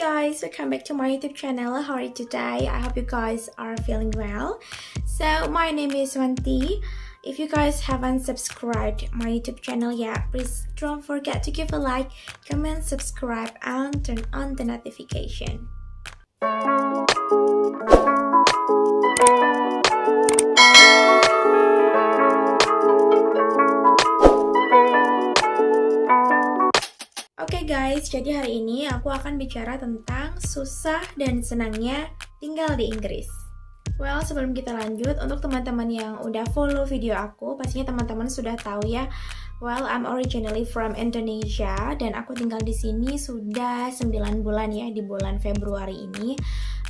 guys, welcome back to my YouTube channel. How are you today? I hope you guys are feeling well. So my name is Wanti. If you guys haven't subscribed my YouTube channel yet, please don't forget to give a like, comment, subscribe, and turn on the notification. Oke guys, jadi hari ini aku akan bicara tentang susah dan senangnya tinggal di Inggris. Well, sebelum kita lanjut, untuk teman-teman yang udah follow video aku, pastinya teman-teman sudah tahu ya. Well, I'm originally from Indonesia dan aku tinggal di sini sudah 9 bulan ya, di bulan Februari ini.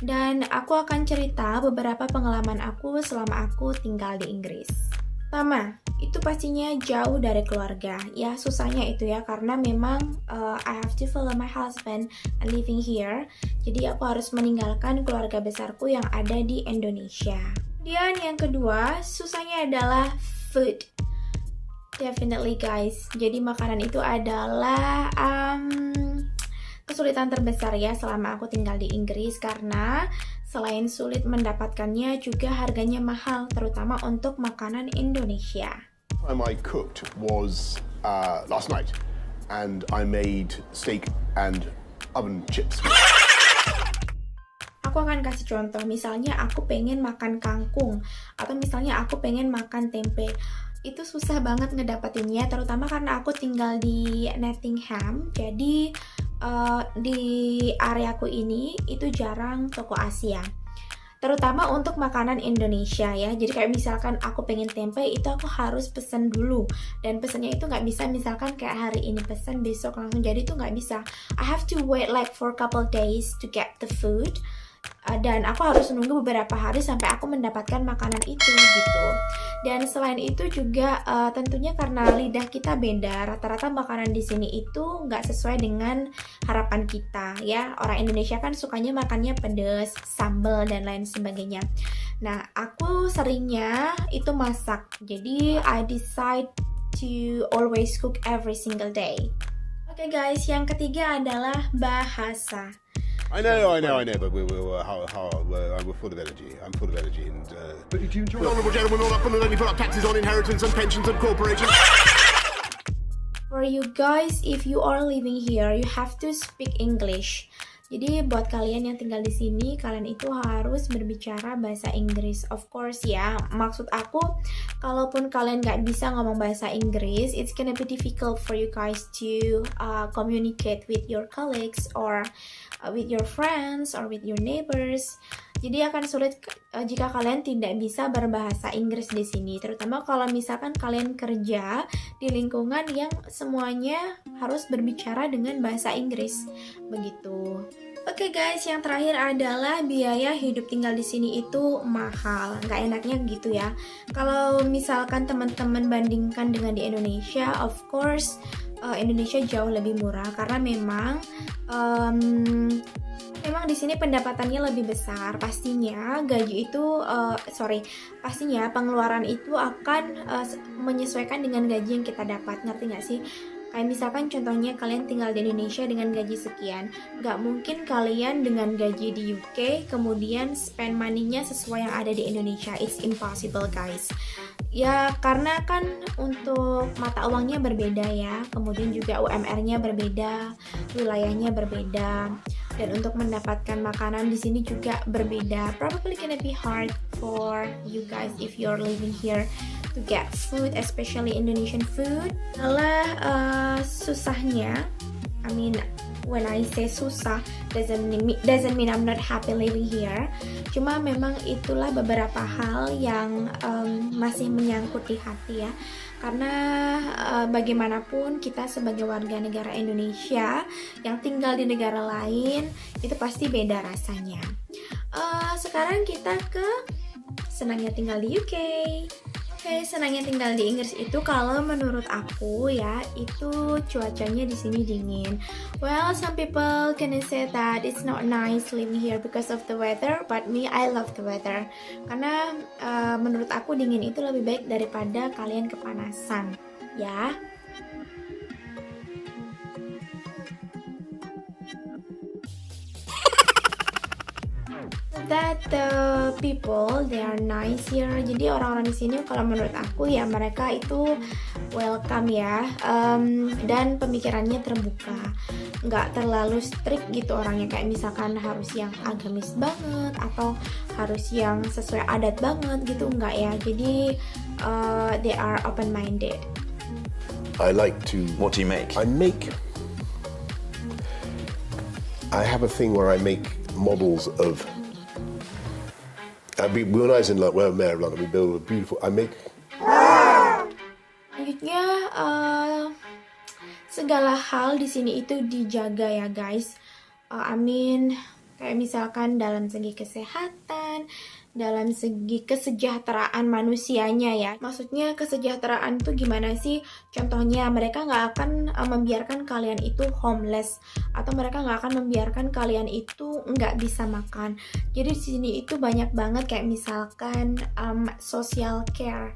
Dan aku akan cerita beberapa pengalaman aku selama aku tinggal di Inggris. Pertama, itu pastinya jauh dari keluarga. Ya, susahnya itu ya, karena memang I have to follow my husband and living here. Jadi aku harus meninggalkan keluarga besarku yang ada di Indonesia. Kemudian yang kedua, susahnya adalah food. Definitely guys. Jadi makanan itu adalah kesulitan terbesar ya selama aku tinggal di Inggris, karena selain sulit mendapatkannya juga harganya mahal, terutama untuk makanan Indonesia. Time I cooked was last night, and I made steak and oven chips. Aku akan kasih contoh, misalnya aku pengen makan kangkung, atau misalnya aku pengen makan tempe. Itu susah banget ngedapatinnya, terutama karena aku tinggal di Nottingham. Jadi di areaku ini itu jarang toko Asia, terutama untuk makanan Indonesia ya. Jadi kayak misalkan aku pengen tempe, itu aku harus pesen dulu, dan pesennya itu nggak bisa misalkan kayak hari ini pesen besok langsung jadi, itu nggak bisa. I have to wait like for a couple days to get the food. Dan aku harus nunggu beberapa hari sampai aku mendapatkan makanan itu gitu. Dan selain itu juga tentunya karena lidah kita beda, rata-rata makanan di sini itu nggak sesuai dengan harapan kita ya. Orang Indonesia kan sukanya makannya pedas, sambal, dan lain sebagainya. Nah, aku seringnya itu masak. Jadi I decide to always cook every single day. Oke guys, yang ketiga adalah bahasa. I know, but we're full of energy. I'm full of energy, and but do you enjoy? Honourable gentlemen, all up and only put up taxes on inheritance and pensions and corporations. For you guys, if you are living here, you have to speak English. Jadi buat kalian yang tinggal di sini, kalian itu harus berbicara bahasa Inggris. Of course ya, maksud aku, kalaupun kalian nggak bisa ngomong bahasa Inggris, it's gonna be difficult for you guys to communicate with your colleagues or with your friends or with your neighbors. Jadi akan sulit jika kalian tidak bisa berbahasa Inggris di sini, terutama kalau misalkan kalian kerja di lingkungan yang semuanya harus berbicara dengan bahasa Inggris. Begitu. Oke guys, yang terakhir adalah biaya hidup tinggal di sini itu mahal. Nggak enaknya gitu ya. Kalau misalkan teman-teman bandingkan dengan di Indonesia, of course Indonesia jauh lebih murah karena memang di sini pendapatannya lebih besar. Pastinya pastinya pengeluaran itu akan menyesuaikan dengan gaji yang kita dapat. Ngerti nggak sih? Kayak misalkan contohnya kalian tinggal di Indonesia dengan gaji sekian, nggak mungkin kalian dengan gaji di UK kemudian spend money-nya sesuai yang ada di Indonesia. It's impossible guys. Ya karena kan untuk mata uangnya berbeda ya, kemudian juga UMR-nya berbeda, wilayahnya berbeda, dan untuk mendapatkan makanan di sini juga berbeda. Probably gonna be hard for you guys if you're living here to get food, especially Indonesian food. Adalah susahnya, I mean when I say susah doesn't mean I'm not happy living here. Cuma memang itulah beberapa hal yang masih menyangkut di hati ya. Karena bagaimanapun kita sebagai warga negara Indonesia yang tinggal di negara lain itu pasti beda rasanya. Sekarang kita ke senangnya tinggal di UK. Oke, senangnya tinggal di Inggris itu kalau menurut aku ya, itu cuacanya di sini dingin. Well, some people can say that it's not nice living here because of the weather, but me, I love the weather. Karena menurut aku dingin itu lebih baik daripada kalian kepanasan, ya. that the people they are nice here. Jadi orang-orang di sini kalau menurut aku ya mereka itu welcome ya, dan pemikirannya terbuka, nggak terlalu strict gitu orangnya, kayak misalkan harus yang agamis banget atau harus yang sesuai adat banget gitu, enggak ya. Jadi they are open minded. I like to. What do you make? I have a thing where I make models of. When I was in London, well, Mayor of London, we build a beautiful. Selanjutnya segala hal di sini itu dijaga ya guys. Kayak misalkan dalam segi kesehatan, dalam segi kesejahteraan manusianya ya. Maksudnya kesejahteraan tuh gimana sih? Contohnya mereka nggak akan membiarkan kalian itu homeless, atau mereka nggak akan membiarkan kalian itu nggak bisa makan. Jadi di sini itu banyak banget kayak misalkan social care,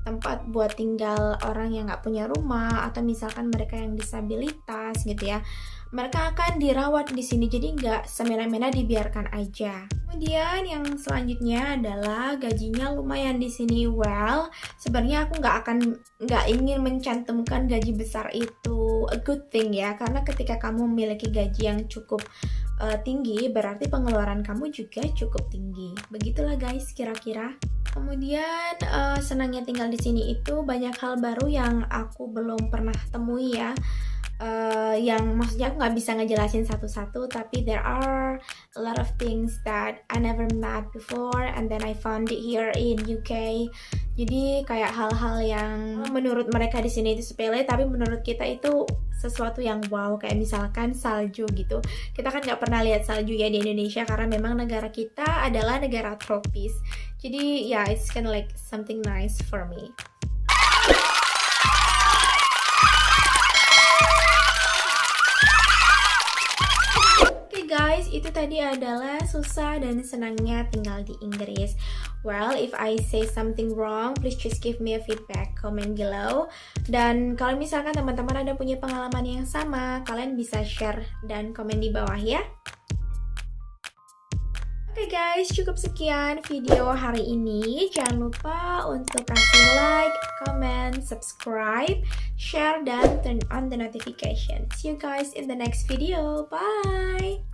tempat buat tinggal orang yang nggak punya rumah, atau misalkan mereka yang disabilitas gitu ya. Mereka akan dirawat di sini, jadi nggak semena-mena dibiarkan aja. Kemudian yang selanjutnya adalah gajinya lumayan di sini. Well, sebenarnya aku nggak ingin mencantumkan gaji besar itu a good thing ya, karena ketika kamu memiliki gaji yang cukup tinggi, berarti pengeluaran kamu juga cukup tinggi. Begitulah guys kira-kira. Kemudian senangnya tinggal di sini itu banyak hal baru yang aku belum pernah temui ya. Yang maksudnya aku nggak bisa ngejelasin satu-satu, tapi there are a lot of things that I never met before and then I found it here in UK. Jadi kayak hal-hal yang menurut mereka di sini itu sepele, tapi menurut kita itu sesuatu yang wow, kayak misalkan salju gitu. Kita kan nggak pernah lihat salju ya di Indonesia karena memang negara kita adalah negara tropis. Jadi ya, it's kind of like something nice for me. Guys, itu tadi adalah susah dan senangnya tinggal di Inggris. Well, if I say something wrong, please just give me a feedback, comment below. Dan kalau misalkan teman-teman ada punya pengalaman yang sama, kalian bisa share dan komen di bawah ya. Oke guys, cukup sekian video hari ini. Jangan lupa untuk kasih like, comment, subscribe, share, dan turn on the notification. See you guys in the next video. Bye!